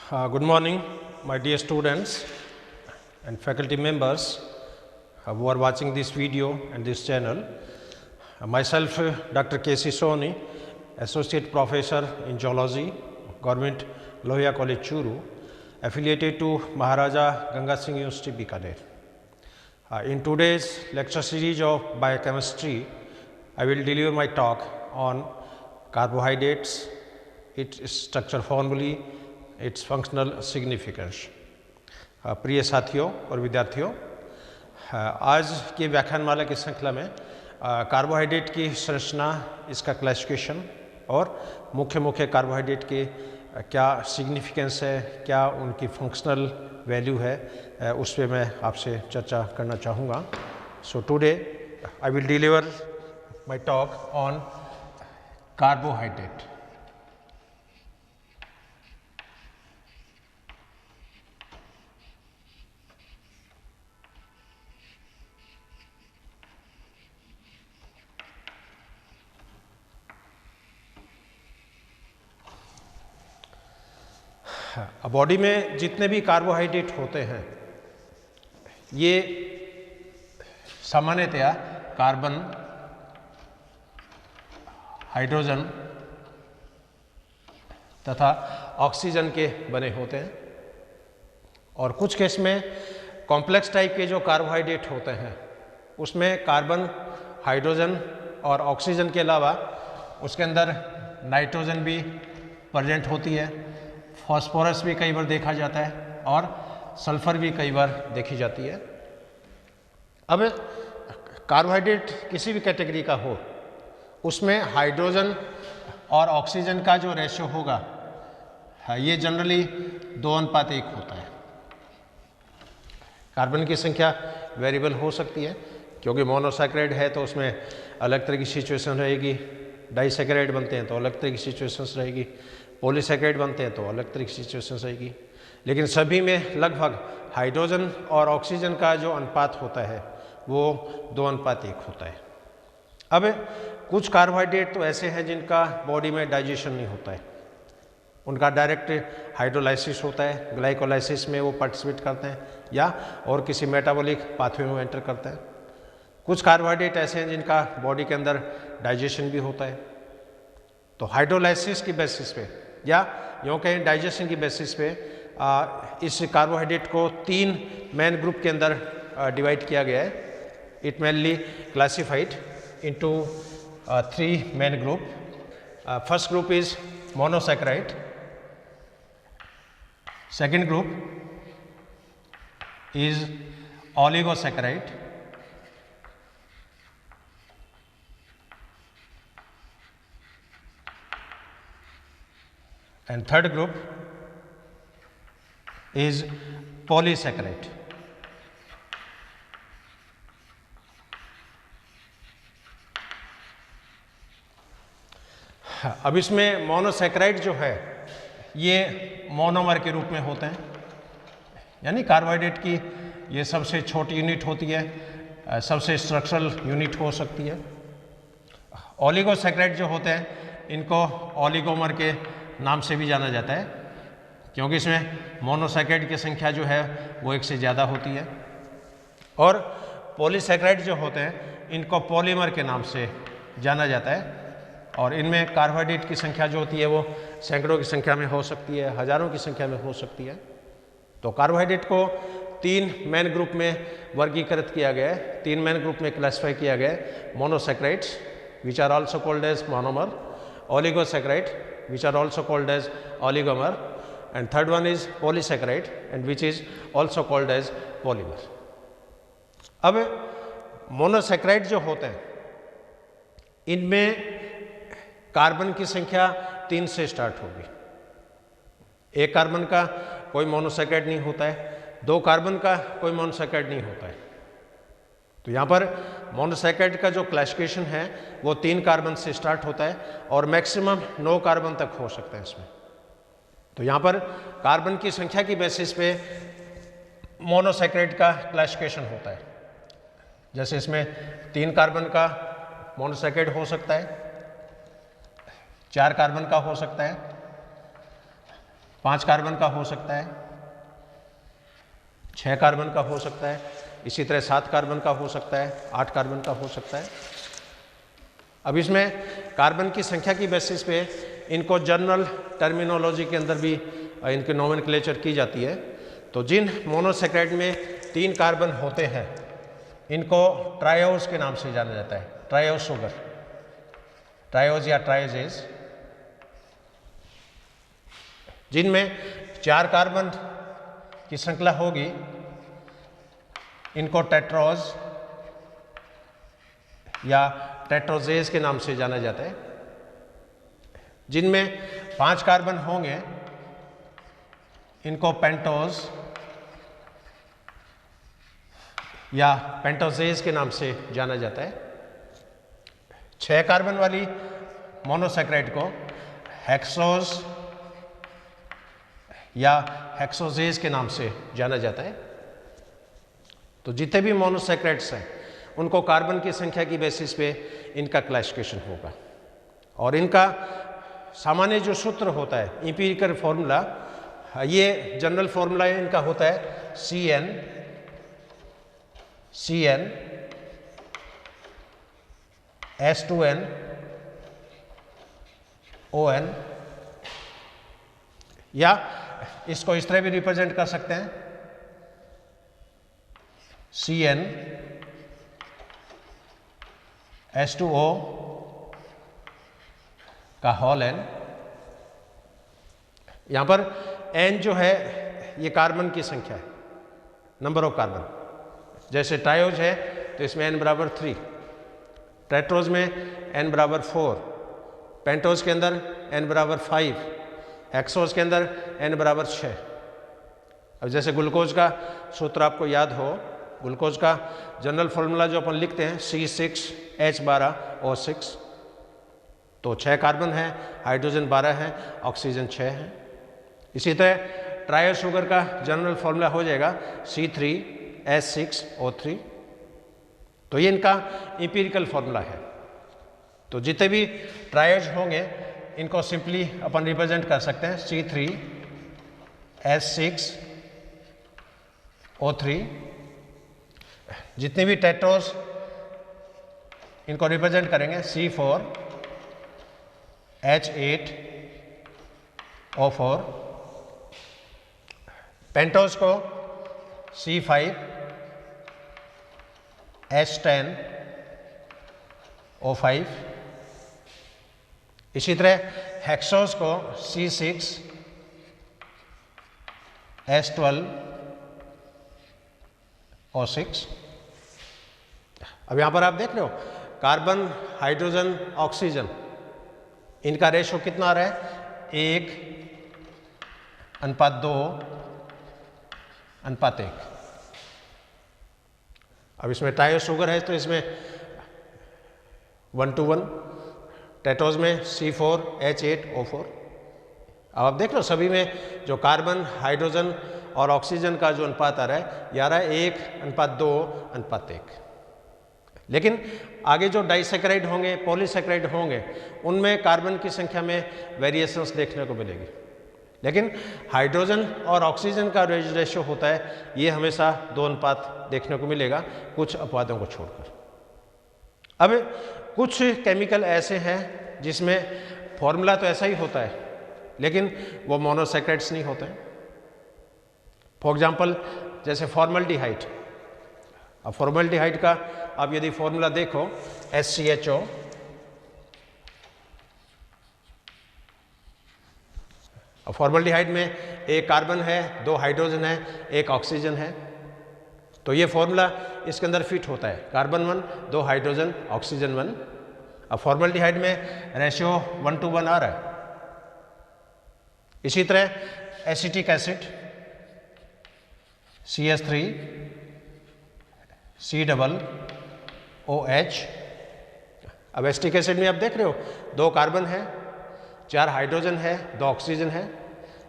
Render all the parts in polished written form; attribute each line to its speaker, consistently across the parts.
Speaker 1: Good morning, my dear students and faculty members who are watching this video and this channel. Myself, Dr. K.C. Soni, Associate Professor in Geology, Government Lohia College, Churu, affiliated to Maharaja Ganga Singh University, Bikaner. In today's lecture series of biochemistry, I will deliver my talk on carbohydrates, its structure formulae, its functional significance. प्रिय साथियों और विद्यार्थियों, आज के व्याख्यानमाला की श्रृंखला में कार्बोहाइड्रेट की संरचना, इसका क्लासिफिकेशन और मुख्य कार्बोहाइड्रेट के क्या सिग्निफिकेंस है, क्या उनकी फंक्शनल वैल्यू है, उस पर मैं आपसे चर्चा करना चाहूँगा. So today I will deliver my talk on carbohydrate. Body में जितने भी कार्बोहाइड्रेट होते हैं, ये सामान्यतया कार्बन, हाइड्रोजन तथा ऑक्सीजन के बने होते हैं. और कुछ केस में कॉम्प्लेक्स टाइप के जो कार्बोहाइड्रेट होते हैं, उसमें कार्बन, हाइड्रोजन और ऑक्सीजन के अलावा उसके अंदर नाइट्रोजन भी प्रेजेंट होती है, फॉस्फोरस भी कई बार देखा जाता है और सल्फर भी कई बार देखी जाती है. अब कार्बोहाइड्रेट किसी भी कैटेगरी का हो, उसमें हाइड्रोजन और ऑक्सीजन का जो रेशियो होगा, ये जनरली 2:1 होता है. कार्बन की संख्या वेरिएबल हो सकती है, क्योंकि मोनोसैकेराइड है तो उसमें अलग तरह की सिचुएशन रहेगी. डाइसैकेराइड बनते हैं तो अलग तरह की सिचुएशंस रहेगी. पॉलीसैकेराइड बनते हैं तो अलग तरह की सिचुएशन रहेगी. लेकिन सभी में लगभग हाइड्रोजन और ऑक्सीजन का जो अनुपात होता है वो 2:1 होता है. अब कुछ कार्बोहाइड्रेट तो ऐसे हैं जिनका बॉडी में डाइजेशन नहीं होता है, उनका डायरेक्ट हाइड्रोलाइसिस होता है, ग्लाइकोलाइसिस में वो पार्टिसिपेट करते हैं या और किसी मेटाबॉलिक पाथवे में एंटर करते हैं. कुछ कार्बोहाइड्रेट ऐसे हैं जिनका बॉडी के अंदर डाइजेशन भी होता है. तो हाइड्रोलाइसिस की बेसिस पे या यूँ कहें डाइजेशन की बेसिस पे इस कार्बोहाइड्रेट को 3 मेन ग्रुप के अंदर डिवाइड किया गया है. It mainly classified into 3 main group. First group is monosaccharide, second group is oligosaccharide, and third group is polysaccharide. अब इसमें मोनोसैकेराइड जो है ये मोनोमर के रूप में होते हैं, यानी कार्बोहाइड्रेट की ये सबसे छोटी यूनिट होती है, सबसे स्ट्रक्चरल यूनिट हो सकती है. ओलिगोसैकेराइड जो होते हैं इनको ओलिगोमर के नाम से भी जाना जाता है, क्योंकि इसमें मोनोसैकेराइड की संख्या जो है वो 1 से ज़्यादा होती है. और पॉलीसैकेराइड जो होते हैं इनको पॉलीमर के नाम से जाना जाता है. और इनमें कार्बोहाइड्रेट की संख्या जो होती है वो सैकड़ों की संख्या में हो सकती है, हज़ारों की संख्या में हो सकती है. तो कार्बोहाइड्रेट को 3 मेन ग्रुप में वर्गीकृत किया गया है, 3 मेन ग्रुप में क्लासीफाई किया गया है. Monosaccharides which are also called as monomer, oligosaccharide which are also called as oligomer, and third one is polysaccharide and which is also called as polymer. अब मोनोसैकेराइड जो होते हैं इनमें कार्बन की संख्या 3 से स्टार्ट होगी. 1 कार्बन का कोई मोनोसैकेराइड नहीं होता है, 2 कार्बन का कोई मोनोसैकेराइड नहीं होता है. तो यहाँ पर मोनोसैकेराइड का जो क्लासिफिकेशन है वो 3 कार्बन से स्टार्ट होता है और मैक्सिमम 9 कार्बन तक हो सकता है इसमें. तो यहाँ पर कार्बन की संख्या की बेसिस पे मोनोसैकेराइड का क्लासिफिकेशन होता है. जैसे इसमें 3 कार्बन का मोनोसैकेराइड हो सकता है, 4 कार्बन का हो सकता है, 5 कार्बन का हो सकता है, 6 कार्बन का हो सकता है, इसी तरह 7 कार्बन का हो सकता है, 8 कार्बन का हो सकता है। अब इसमें कार्बन की संख्या की बेसिस पे इनको जनरल टर्मिनोलॉजी के अंदर भी इनकी नोमेनक्लेचर की जाती है। तो जिन मोनोसेक्राइड में 3 कार्बन होते हैं इनको ट्रायोज के नाम से जाना जाता है, ट्रायोज शुगर, ट्रायोज या ट्रायोजेज। जिनमें 4 कार्बन की श्रृंखला होगी इनको टेट्रोज या टेट्रोजेज के नाम से जाना जाता है। जिनमें 5 कार्बन होंगे इनको पेंटोज या पेंटोजेज के नाम से जाना जाता है। 6 कार्बन वाली मोनोसेक्राइड को हेक्सोज या हेक्सोजेज के नाम से जाना जाता है। तो जितने भी मोनोसेक्राइड्स हैं उनको कार्बन की संख्या की बेसिस पे इनका क्लासिफिकेशन होगा। और इनका सामान्य जो सूत्र होता है, एम्पिरिकल फॉर्मूला, ये जनरल फॉर्मूला इनका होता है CN S2N ON, या इसको इस तरह भी रिप्रेजेंट कर सकते हैं CN H2O का होल N। यहां पर N जो है ये कार्बन की संख्या है, नंबर ऑफ कार्बन। जैसे ट्रायोज है तो इसमें N बराबर 3, टेट्रोज में N बराबर 4, पेंटोज के अंदर N बराबर 5, हेक्सोज के अंदर N बराबर 6। अब जैसे ग्लूकोज का सूत्र आपको याद हो, ग्लूकोज का जनरल फॉर्मूला जो अपन लिखते हैं C6H12O6, तो 6 कार्बन है, हाइड्रोजन 12 है, ऑक्सीजन 6 है। इसी तरह ट्रायो शुगर का जनरल फॉर्मूला हो जाएगा C3H6O3। तो ये इनका एम्पिरिकल फॉर्मूला है। तो जितने भी ट्रायोज होंगे इनको सिंपली अपन रिप्रेजेंट कर सकते हैं C3H6O3। जितने भी टेट्रोज इनको रिप्रेजेंट करेंगे C4H8O4, पेंटोज को C5H10O5, इसी तरह हेक्सोज को C6H12O6। अब यहां पर आप देख रहे हो कार्बन, हाइड्रोजन, ऑक्सीजन, इनका रेशो कितना आ रहा है, 1:2:1। अब इसमें ट्रायो शुगर है तो इसमें 1:1, टेट्रोज में C4H8O4। अब आप देख लो सभी में जो कार्बन, हाइड्रोजन और ऑक्सीजन का जो अनुपात आ रहा है ये आ रहा है 1:2:1। लेकिन आगे जो डाइसेक्राइड होंगे, पॉलीसेक्राइड होंगे, उनमें कार्बन की संख्या में वेरिएशंस देखने को मिलेगी। लेकिन हाइड्रोजन और ऑक्सीजन का रेशो होता है ये हमेशा 2:1 देखने को मिलेगा, कुछ अपवादों को छोड़कर। अब कुछ केमिकल ऐसे हैं जिसमें फॉर्मूला तो ऐसा ही होता है लेकिन वो मोनोसेक्राइड्स नहीं होते हैं। फॉर एग्जांपल जैसे फॉर्मल्डिहाइड। अब फॉर्मल्डिहाइड का आप यदि फॉर्मूला देखो SCHO, अब फॉर्मल्डिहाइड में एक कार्बन है, 2 हाइड्रोजन है, 1 ऑक्सीजन है, तो ये फॉर्मूला इसके अंदर फिट होता है, कार्बन 1, 2 हाइड्रोजन, ऑक्सीजन 1। अब फॉर्मल्डिहाइड में रेशियो 1:1 आ रहा है। इसी तरह एसिटिक एसिड CH3COOH। अब एसिटिक एसिड में आप देख रहे हो 2 कार्बन है, 4 हाइड्रोजन है, 2 ऑक्सीजन है,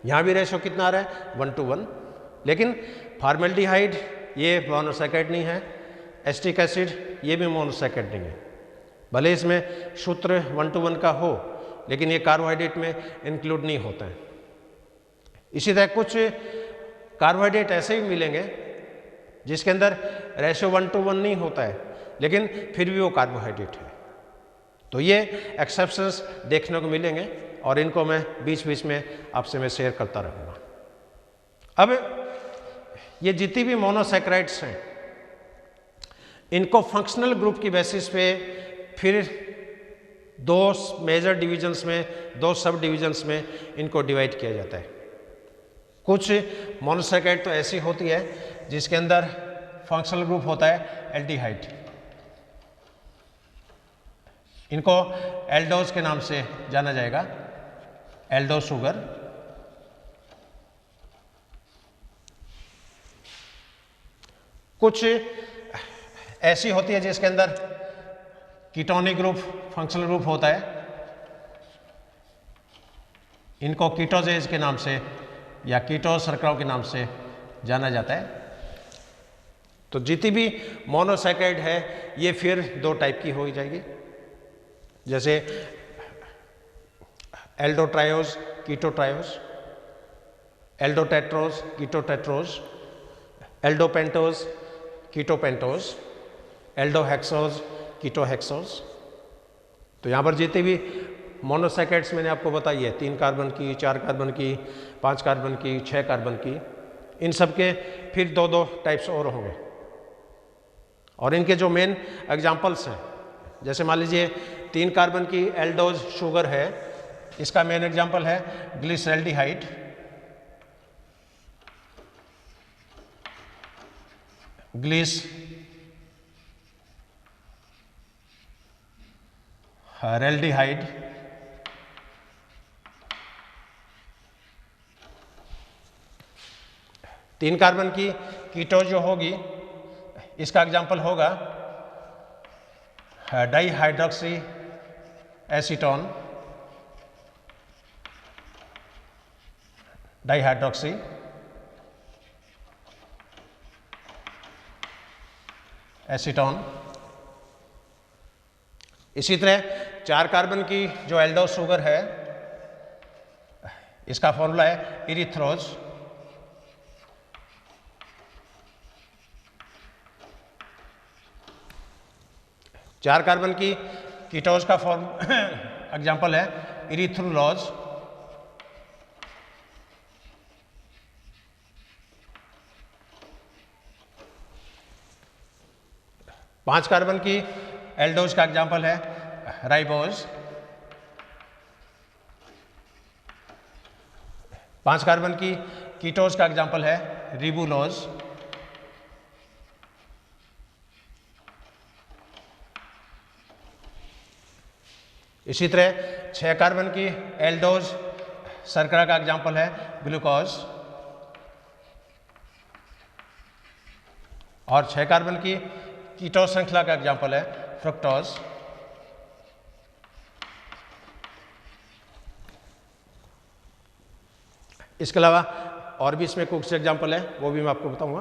Speaker 1: यहाँ भी रेशो कितना आ रहा है 1:1। लेकिन फॉर्मल्डिहाइड ये मोनोसेक्राइड नहीं है, एसिटिक एसिड ये भी मोनोसेक्राइड नहीं है। भले इसमें सूत्र 1:1 का हो लेकिन ये कार्बोहाइड्रेट में इंक्लूड नहीं होता है। इसी तरह कुछ कार्बोहाइड्रेट ऐसे भी मिलेंगे जिसके अंदर रेशियो 1:1 नहीं होता है, लेकिन फिर भी वो कार्बोहाइड्रेट है। तो ये एक्सेप्शंस देखने को मिलेंगे और इनको मैं बीच बीच में आपसे मैं शेयर करता रहूँगा। अब ये जितनी भी मोनोसैकेराइड्स हैं, इनको फंक्शनल ग्रुप की बेसिस पे फिर दो मेजर डिविजन्स में, दो सब डिविजन्स में इनको डिवाइड किया जाता है। कुछ मोनोसैकेराइड तो ऐसी होती है जिसके अंदर फंक्शनल ग्रुप होता है एल्डिहाइड, इनको एल्डोज के नाम से जाना जाएगा, एल्डो शुगर। कुछ ऐसी होती है जिसके अंदर कीटोनिक ग्रुप, फंक्शनल ग्रुप होता है, इनको कीटोजेज के नाम से या कीटोज शर्कराओं के नाम से जाना जाता है। तो जितनी भी मोनोसैकेराइड है ये फिर दो टाइप की हो जाएगी, जैसे एल्डोट्रायोज, कीटोट्रायोज, एल्डोटेट्रोज, कीटोटेट्रोज, एल्डोपेंटोज, कीटोपेंटोज, एल्डोहेक्सोज, कीटोहेक्सोज। तो यहाँ पर जितने भी मोनोसैकेराइड्स मैंने आपको बताई है, 3 कार्बन की, 4 कार्बन की, 5 कार्बन की, 6 कार्बन की, इन सब के फिर दो टाइप्स और होंगे। और इनके जो मेन एग्जाम्पल्स हैं, जैसे मान लीजिए 3 कार्बन की एल्डोज शुगर है, इसका मेन एग्जाम्पल है ग्लिसरल्डिहाइड, ग्लिसरल्डिहाइड, 3 कार्बन की कीटो जो होगी, इसका एग्जाम्पल होगा डाइहाइड्रोक्सी एसीटोन, डाइहाइड्रोक्सी, एसीटोन। इसी तरह 4 कार्बन की जो एल्डोज शुगर है, इसका फॉर्मूला है इरिथ्रोज, चार कार्बन की कीटोज का फॉर्म एग्जाम्पल है इरिथ्रोलोज, पांच कार्बन की एल्डोज का एग्जाम्पल है राइबोज, 5 कार्बन की कीटोज का एग्जाम्पल है रिबुलोज, इसी तरह 6 कार्बन की एल्डोज शर्करा का एग्जाम्पल है ग्लूकोज, और 6 कार्बन की कीटोज श्रृंखला का एग्जाम्पल है फ्रुक्टोज। इसके अलावा और भी इसमें कुछ एग्जाम्पल है, वो भी मैं आपको बताऊंगा।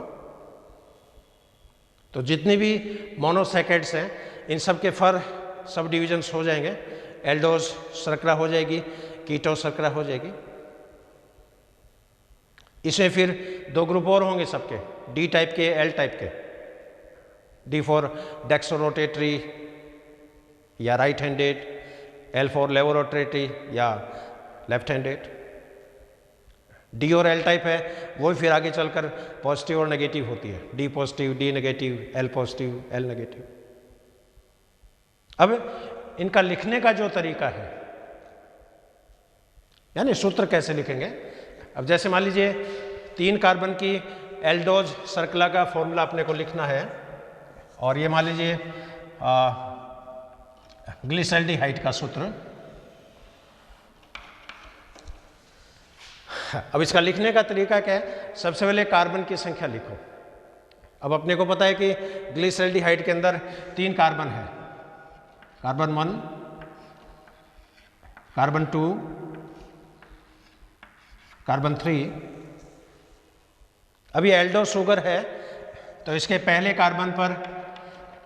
Speaker 1: तो जितने भी मोनोसैकेराइड्स हैं, इन सब के फर सब डिविजन्स हो जाएंगे, एल्डोज शर्करा हो जाएगी, कीटोज शर्करा हो जाएगी। इसमें फिर 2 ग्रुप और होंगे सबके, डी टाइप के, एल टाइप के। डी फॉर डेक्सोरोटेटरी या राइट हैंडेड, एल फॉर लेवोरोटेटरी या लेफ्ट हैंडेड। डी और एल टाइप है वो फिर आगे चलकर पॉजिटिव और नेगेटिव होती है, D positive, D negative, L positive, L negative. अब इनका लिखने का जो तरीका है, यानी सूत्र कैसे लिखेंगे। अब जैसे मान लीजिए 3 कार्बन की एल्डोज शर्करा का फॉर्मूला अपने को लिखना है, और ये मान लीजिए ग्लिसरल्डिहाइड का सूत्र। अब इसका लिखने का तरीका क्या है, सबसे पहले कार्बन की संख्या लिखो। अब अपने को पता है कि ग्लिसरल्डिहाइड के अंदर 3 कार्बन है, कार्बन 1, कार्बन 2, कार्बन 3। अभी एल्डो शुगर है तो इसके पहले कार्बन पर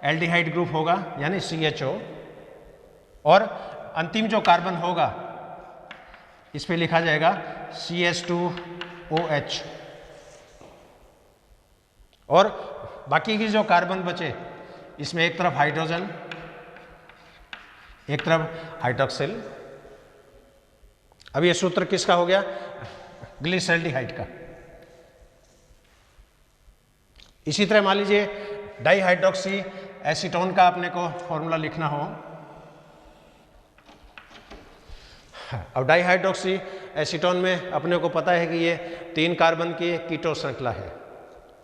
Speaker 1: एल्डिहाइड ग्रुप होगा यानी CHO, और अंतिम जो कार्बन होगा इस पे लिखा जाएगा CH2 OH, और बाकी की जो कार्बन बचे इसमें एक तरफ हाइड्रोजन, एक तरफ हाइड्रोक्सिल। अब ये सूत्र किसका हो गया? ग्लिसरॉल्डिहाइड का। इसी तरह मान लीजिए डाइहाइड्रोक्सी एसीटोन का अपने को फॉर्मूला लिखना हो। अब डाइहाइड्रोक्सी एसीटोन में अपने को पता है कि ये 3 कार्बन की कीटो श्रृंखला है।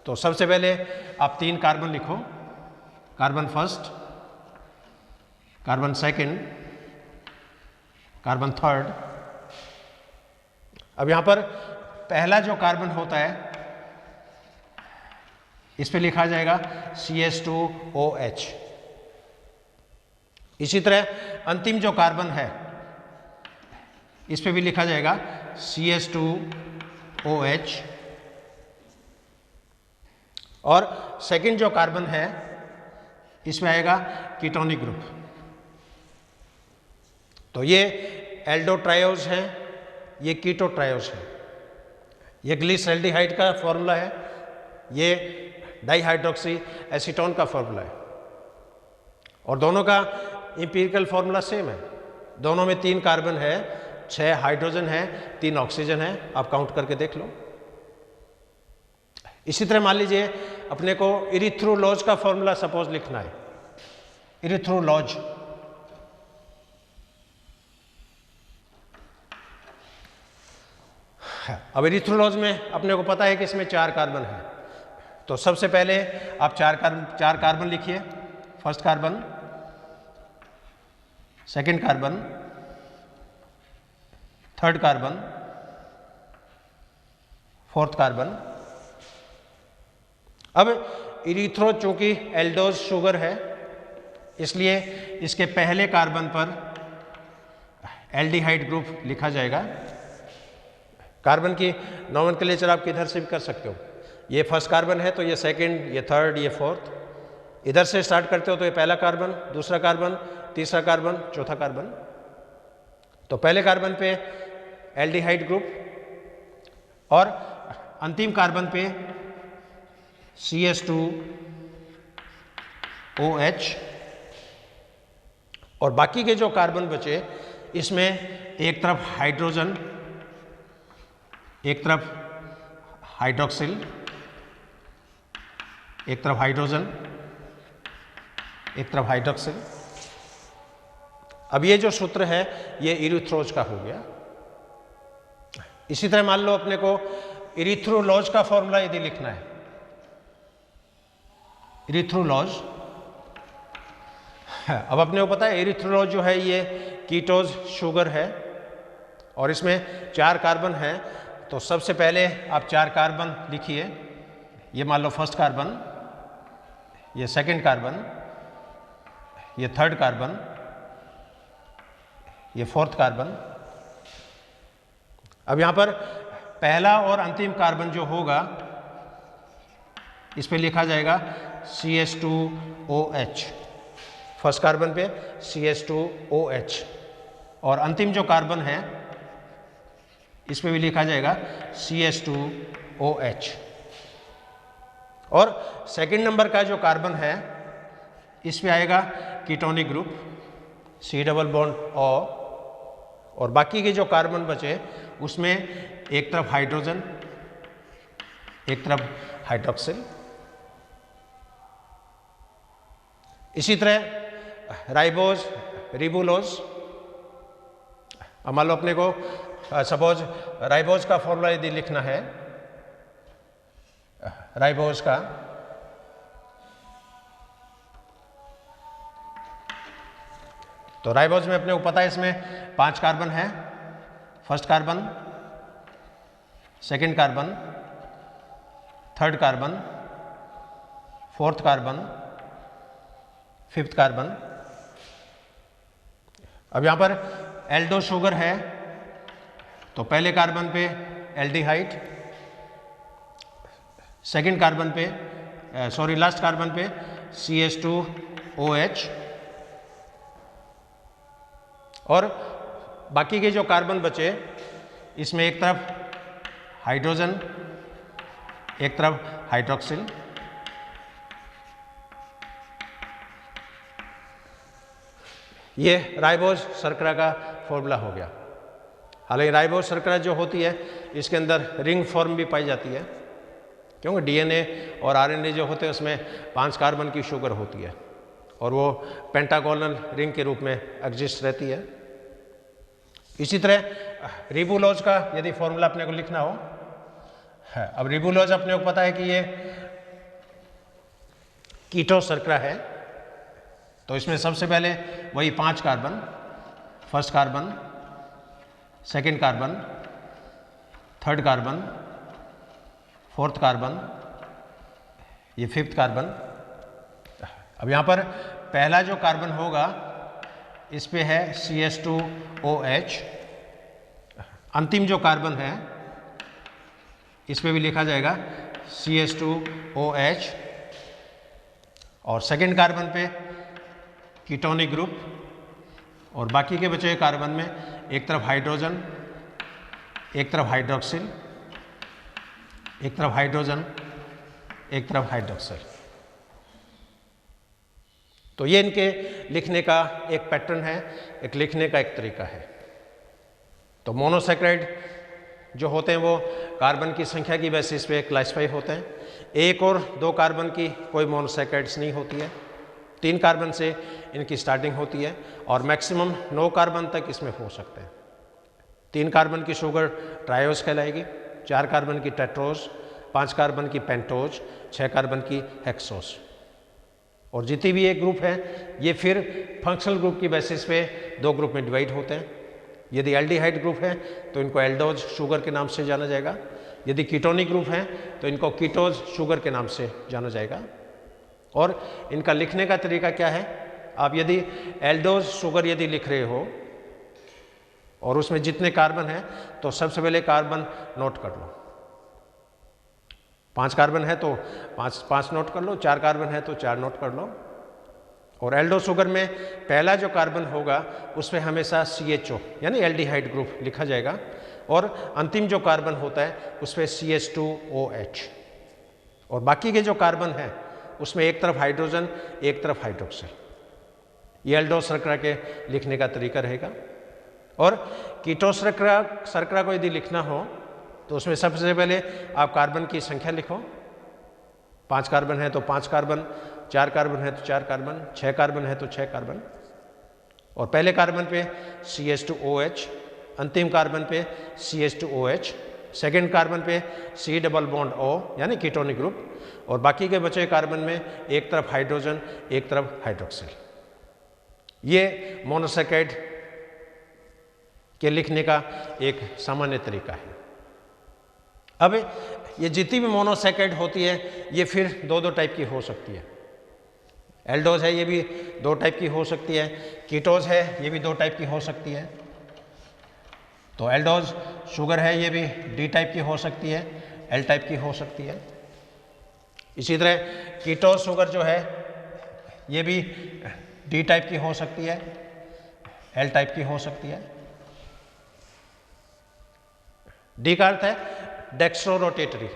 Speaker 1: तो सबसे पहले आप 3 कार्बन लिखो, carbon first, carbon second, carbon third. अब यहां पर पहला जो कार्बन होता है इस पे लिखा जाएगा CH2OH। इसी तरह अंतिम जो कार्बन है इस पे भी लिखा जाएगा CH2OH, और सेकंड जो कार्बन है इसमें आएगा कीटोनिक ग्रुप। तो ये एल्डोट्रायोज है, ये कीटोट्रायोज है। ये ग्लिसरॉल्डिहाइड का फॉर्मूला है, ये डाइहाइड्रोक्सी एसीटोन का फॉर्मूला है, और दोनों का एम्पिरिकल फॉर्मूला सेम है। दोनों में 3 कार्बन है, 6 हाइड्रोजन है, 3 ऑक्सीजन है। आप काउंट करके देख लो। इसी तरह मान लीजिए अपने को इरिथ्रोलॉज का फॉर्मूला सपोज लिखना है, इरिथ्रोलॉज। अब इरिथ्रोलॉज में अपने को पता है कि इसमें 4 कार्बन है। तो सबसे पहले आप 4 कार्बन लिखिए। First carbon, second carbon, third carbon, fourth carbon. अब इरिथ्रो चूंकि एल्डोज शुगर है इसलिए इसके पहले कार्बन पर एल्डिहाइड ग्रुप लिखा जाएगा। कार्बन की नोमेनक्लेचर आप किधर से भी कर सकते हो। ये फर्स्ट कार्बन है तो ये सेकंड, ये थर्ड, ये फोर्थ। इधर से स्टार्ट करते हो तो ये पहला कार्बन, दूसरा कार्बन, तीसरा कार्बन, चौथा कार्बन। तो पहले कार्बन पे एल्डिहाइड ग्रुप और अंतिम कार्बन पे CH2OH, और बाकी के जो कार्बन बचे इसमें एक तरफ हाइड्रोजन, एक तरफ हाइड्रोक्सिल, एक तरफ हाइड्रोजन, एक तरफ हाइड्रोक्सिल। अब ये जो सूत्र है ये इरिथ्रोज का हो गया। इसी तरह मान लो अपने को इरिथ्रोलॉज का फॉर्मूला यदि लिखना है, इरिथ्रोलॉज। अब अपने को पता है इरिथ्रोलॉज जो है ये कीटोज शुगर है और इसमें 4 कार्बन है। तो सबसे पहले आप 4 कार्बन लिखिए। ये मान लो फर्स्ट कार्बन, ये सेकंड कार्बन, ये थर्ड कार्बन, ये फोर्थ कार्बन। अब यहां पर पहला और अंतिम कार्बन जो होगा इस पे लिखा जाएगा CH2OH। फर्स्ट कार्बन पे CH2OH, और अंतिम जो कार्बन है इस पे भी लिखा जाएगा CH2OH। और सेकंड नंबर का जो कार्बन है इस पे आएगा ketonic group C double bond O, और बाकी के जो कार्बन बचे उसमें एक तरफ हाइड्रोजन, एक तरफ हाइड्रोक्सिल। इसी तरह राइबोज, रिबुलोज। अब मान लो अपने को सपोज राइबोज का फॉर्मूला यदि लिखना है, राइबोज का, तो राइबोज में अपने को पता है इसमें 5 कार्बन है। First carbon, second carbon, third carbon, fourth carbon, fifth carbon. अब यहां पर एल्डो शुगर है तो पहले कार्बन पे एल्डिहाइड, सेकंड कार्बन पे लास्ट कार्बन पे CH2OH, और बाकी के जो कार्बन बचे इसमें एक तरफ हाइड्रोजन, एक तरफ हाइड्रोक्सिल। ये राइबोज शर्करा का फॉर्मूला हो गया। हालांकि राइबोज शर्करा जो होती है इसके अंदर रिंग फॉर्म भी पाई जाती है, क्योंकि डीएनए और आरएनए जो होते हैं उसमें 5 कार्बन की शुगर होती है और वो पेंटागोनल रिंग के रूप में एग्जिस्ट रहती है। इसी तरह रिबुलोज का यदि फॉर्मूला अपने को लिखना हो है, अब रिबुलोज अपने को पता है कि ये कीटो शर्करा है, तो इसमें सबसे पहले वही 5 carbon, first carbon, second carbon, third carbon, fourth carbon, ये फिफ्थ कार्बन। अब यहाँ पर पहला जो कार्बन होगा इस पे है CH2OH, अंतिम जो कार्बन है इस पे भी लिखा जाएगा CH2OH, और सेकंड कार्बन पे कीटोनिक ग्रुप, और बाकी के बचे हुए कार्बन में एक तरफ हाइड्रोजन, एक तरफ हाइड्रोक्सिल, एक तरफ हाइड्रोजन, एक तरफ हाइड्रोक्सिल। तो ये इनके लिखने का एक पैटर्न है, एक लिखने का एक तरीका है। तो मोनोसैकेराइड जो होते हैं वो कार्बन की संख्या की बेसिस पे क्लासिफाई होते हैं। 1 और 2 कार्बन की कोई मोनोसैकेराइड्स नहीं होती है, 3 कार्बन से इनकी स्टार्टिंग होती है और मैक्सिमम 9 कार्बन तक इसमें हो सकते हैं। 3 कार्बन की शुगर ट्रायोज कहलाएगी, 4 कार्बन की टेट्रोज, 5 कार्बन की पेंटोज, 6 कार्बन की हेक्सोज। और जितनी भी एक ग्रुप है ये फिर फंक्शनल ग्रुप की बेसिस पे 2 ग्रुप में डिवाइड होते हैं। यदि एल्डिहाइड ग्रुप है तो इनको एल्डोज शुगर के नाम से जाना जाएगा, यदि कीटोनिक ग्रुप है तो इनको कीटोज शुगर के नाम से जाना जाएगा। और इनका लिखने का तरीका क्या है, आप यदि एल्डोज शुगर यदि लिख रहे हो और उसमें जितने कार्बन हैं तो सबसे पहले कार्बन नोट कर लो। 5 कार्बन है तो 5 नोट कर लो, 4 कार्बन है तो 4 नोट कर लो। और एल्डो शुगर में पहला जो कार्बन होगा उस पर हमेशा CHO यानी एल्डिहाइड ग्रुप लिखा जाएगा, और अंतिम जो कार्बन होता है उस पर CH2OH। और बाकी के जो कार्बन हैं उसमें एक तरफ हाइड्रोजन, एक तरफ हाइड्रोक्सिल। ये एल्डो शर्करा के लिखने का तरीका रहेगा। और कीटो शर्करा को यदि लिखना हो तो उसमें सबसे पहले आप कार्बन की संख्या लिखो। 5 कार्बन है तो 5 कार्बन, 4 कार्बन है तो 4 कार्बन, 6 कार्बन है तो 6 कार्बन। और पहले कार्बन पे CH2OH, अंतिम कार्बन पे CH2OH, सेकेंड कार्बन पे C डबल बॉन्ड O यानी कीटोनिक ग्रुप, और बाकी के बचे कार्बन में एक तरफ हाइड्रोजन, एक तरफ हाइड्रोक्सिल। ये मोनोसैकेराइड के लिखने का एक सामान्य तरीका है। अब ये जितनी भी मोनोसैकेराइड होती है ये फिर 2-2 टाइप की हो सकती है। एल्डोज है ये भी 2 टाइप की हो सकती है, कीटोज है ये भी 2 टाइप की हो सकती है। तो एल्डोज शुगर है ये भी D टाइप की हो सकती है, L टाइप की हो सकती है। इसी तरह कीटोज शुगर जो है ये भी D टाइप की हो सकती है, L टाइप की हो सकती है। D का अर्थ है डेक्स्ट्रो-रोटेटरी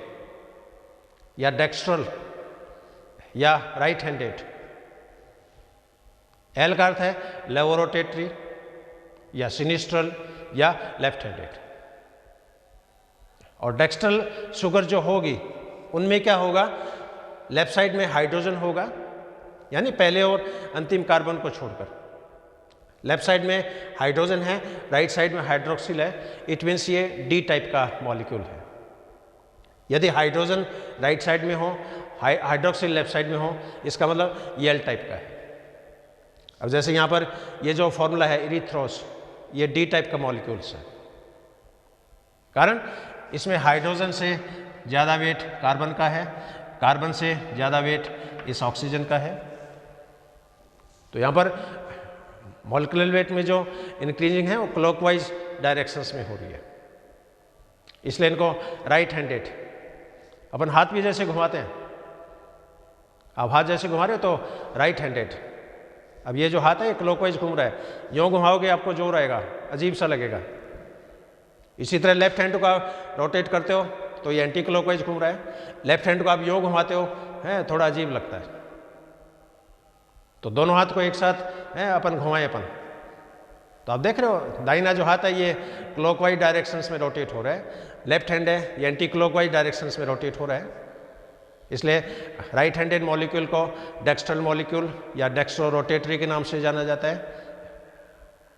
Speaker 1: या डेक्स्ट्रल या राइट हैंडेड। L का अर्थ है लेवोरोटेटरी या सिनिस्ट्रल या लेफ्ट हैंडेड। और डेक्स्ट्रल शुगर जो होगी उनमें क्या होगा, लेफ्ट साइड में हाइड्रोजन होगा यानी पहले और अंतिम कार्बन को छोड़कर। लेफ्ट साइड में हाइड्रोजन है, राइट साइड में हाइड्रोक्सिल है, इट मीन्स ये D टाइप का मॉलिक्यूल है। यदि हाइड्रोजन राइट साइड में हो, हाइड्रोक्सिल लेफ्ट साइड में हो, इसका मतलब ये L टाइप का है। अब जैसे यहाँ पर ये जो फॉर्मूला है इरिथ्रोस, ये D टाइप का मॉलिक्यूल्स है, कारण इसमें हाइड्रोजन से ज़्यादा वेट कार्बन का है, कार्बन से ज़्यादा वेट इस ऑक्सीजन का है। तो यहाँ पर मॉलिक्यूलर वेट में जो इंक्रीजिंग है वो क्लॉकवाइज डायरेक्शंस में हो रही है, इसलिए इनको राइट हैंडेड। अपन हाथ भी जैसे घुमाते हैं, आप हाथ जैसे घुमा रहे हो तो राइट हैंडेड। अब ये जो हाथ है ये क्लॉकवाइज घूम रहा है, यूँ घुमाओगे आपको जोर आएगा, अजीब सा लगेगा। इसी तरह लेफ्ट हैंड का रोटेट करते हो तो ये एंटी क्लॉकवाइज घूम रहा है, लेफ्ट हैंड को आप यूँ घुमाते हो, है थोड़ा अजीब लगता है। तो दोनों हाथ को एक साथ है अपन घुमाए अपन, तो आप देख रहे हो दाहिना जो हाथ है ये क्लॉकवाइज डायरेक्शंस में रोटेट हो रहा है, लेफ्ट हैंड है ये एंटी क्लॉकवाइज डायरेक्शंस में रोटेट हो रहा है। इसलिए राइट हैंडेड मॉलिक्यूल को डेक्स्ट्रल मॉलिक्यूल या डेक्स्ट्रो रोटेटरी के नाम से जाना जाता है,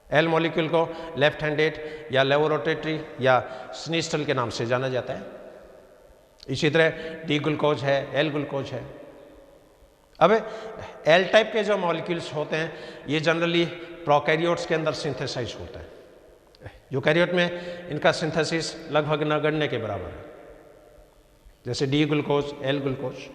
Speaker 1: एल मॉलिक्यूल को लेफ्ट हैंडेड या लेवो रोटेटरी या सिनिस्ट्रल के नाम से जाना जाता है। इसी तरह डी ग्लूकोज है, एल ग्लूकोज है। अब एल टाइप के जो मॉलिक्यूल्स होते हैं ये जनरली प्रोकैरियोट्स के अंदर सिंथेसाइज होता है, यूकैरियोट में इनका सिंथेसिस लगभग नगण्य के बराबर है, जैसे डी ग्लूकोज, एल ग्लूकोज।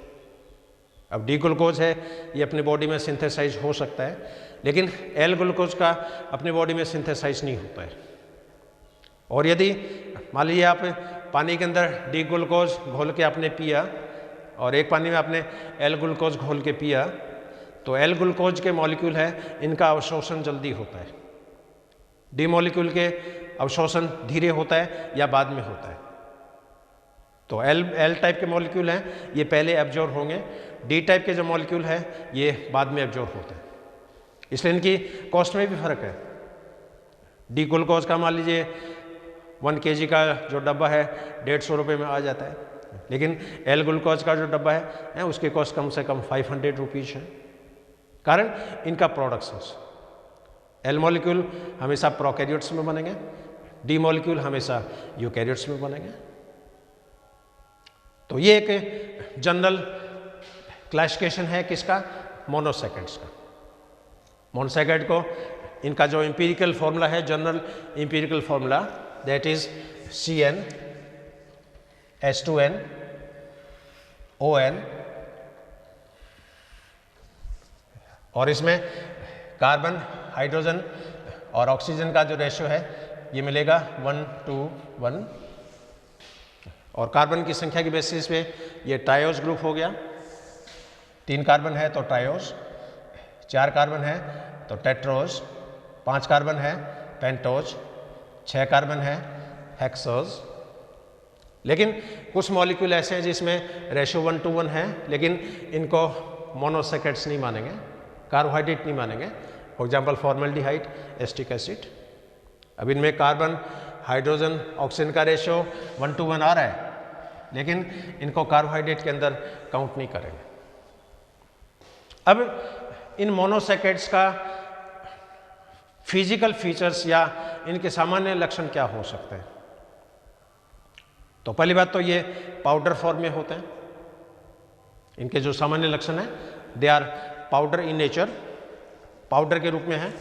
Speaker 1: अब डी ग्लूकोज है ये अपनी बॉडी में सिंथेसाइज हो सकता है, लेकिन एल ग्लूकोज का अपनी बॉडी में सिंथेसाइज नहीं होता है। और यदि मान लीजिए आप पानी के अंदर डी ग्लूकोज घोल के आपने पिया और एक पानी में आपने एल ग्लूकोज घोल के पिया, तो एल ग्लूकोज के मॉलिक्यूल है इनका अवशोषण जल्दी होता है, डी मॉलिक्यूल के अवशोषण धीरे होता है या बाद में होता है। तो एल टाइप के मॉलिक्यूल हैं ये पहले एब्जॉर्ब होंगे, डी टाइप के जो मॉलिक्यूल हैं ये बाद में एब्जॉर्ब होते हैं, इसलिए इनकी कॉस्ट में भी फर्क है। डी ग्लूकोज का मान लीजिए 1 kg का जो डब्बा है 150 रुपये में आ जाता है, लेकिन एल ग्लूकोज का जो डब्बा है उसकी कॉस्ट कम से कम 500 रुपीज़ है। कारण इनका प्रोडक्शंस, एल मॉलिक्यूल हमेशा प्रोकैरियोट्स में बनेंगे, डी मॉलिक्यूल हमेशा यूकैरियोट्स में बनेंगे। तो ये एक जनरल क्लासिफिकेशन है किसका, मोनोसैकेराइड्स का। मोनोसैकेराइड को इनका जो एम्पिरिकल फॉर्मूला है, general empirical formula, that is CN H2N ON, और इसमें कार्बन, हाइड्रोजन और ऑक्सीजन का जो रेशियो है ये मिलेगा 1:1, और कार्बन की संख्या की बेसिस पे ये ट्रायोज ग्रुप हो गया। 3 कार्बन है तो ट्रायोज, 4 कार्बन है तो टेट्रोज, 5 कार्बन है पेंटोज, 6 कार्बन है हेक्सोज। लेकिन कुछ मॉलिक्यूल ऐसे हैं जिसमें रेशियो 1:1 है, लेकिन इनको मोनोसैकेराइड्स नहीं मानेंगे, कार्बोहाइड्रेट नहीं मानेंगे। For example formaldehyde, acetic acid. अब इनमें कार्बन, हाइड्रोजन, ऑक्सीजन का रेशियो 1:1 आ रहा है, लेकिन इनको कार्बोहाइड्रेट के अंदर काउंट नहीं करेंगे। अब इन मोनोसैकेराइड्स का फिजिकल फीचर्स या इनके सामान्य लक्षण क्या हो सकते हैं? तो पहली बात तो ये पाउडर फॉर्म में होते हैं। इनके जो सामान्य लक्षण है they are powder in nature, powder के रूप में है।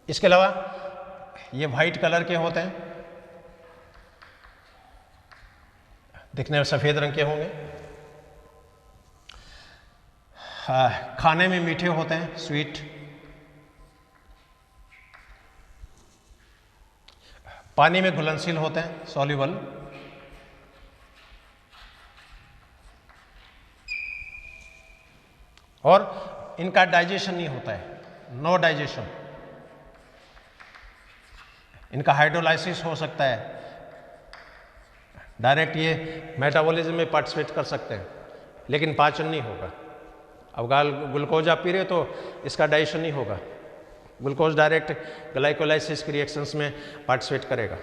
Speaker 1: इसके अलावा ये वाइट कलर के होते हैं, दिखने में सफ़ेद रंग के होंगे। खाने में मीठे होते हैं, स्वीट। पानी में घुलनशील होते हैं, सॉल्युबल। और इनका डाइजेशन नहीं होता है, नो डाइजेशन। इनका हाइड्रोलाइसिस हो सकता है, डायरेक्ट ये मेटाबॉलिज्म में पार्टिसिपेट कर सकते हैं, लेकिन पाचन नहीं होगा। अब ग्लूकोज आप पी रहे हो तो इसका डाइजेशन नहीं होगा, ग्लूकोज डायरेक्ट ग्लाइकोलाइसिस की रिएक्शंस में पार्टिसिपेट करेगा।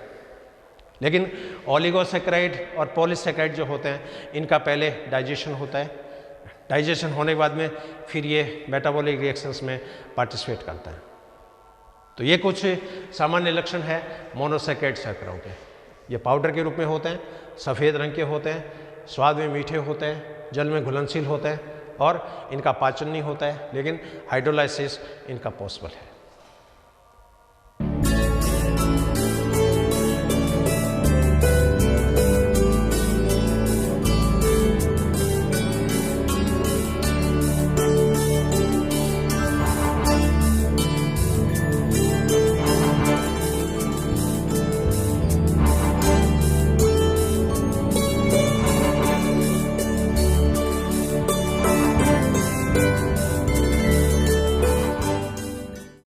Speaker 1: लेकिन ओलिगोसैकेराइड और पॉलीसैकेराइड जो होते हैं इनका पहले डाइजेशन होता है, डाइजेशन होने के बाद में फिर ये मेटाबॉलिक रिएक्शंस में पार्टिसिपेट करता है। तो ये कुछ सामान्य लक्षण है मोनोसैकेराइड शर्कराओं के। ये पाउडर के रूप में होते हैं, सफ़ेद रंग के होते हैं, स्वाद में मीठे होते हैं, जल में घुलनशील होते हैं, और इनका पाचन नहीं होता है, लेकिन हाइड्रोलाइसिस इनका पॉसिबल है।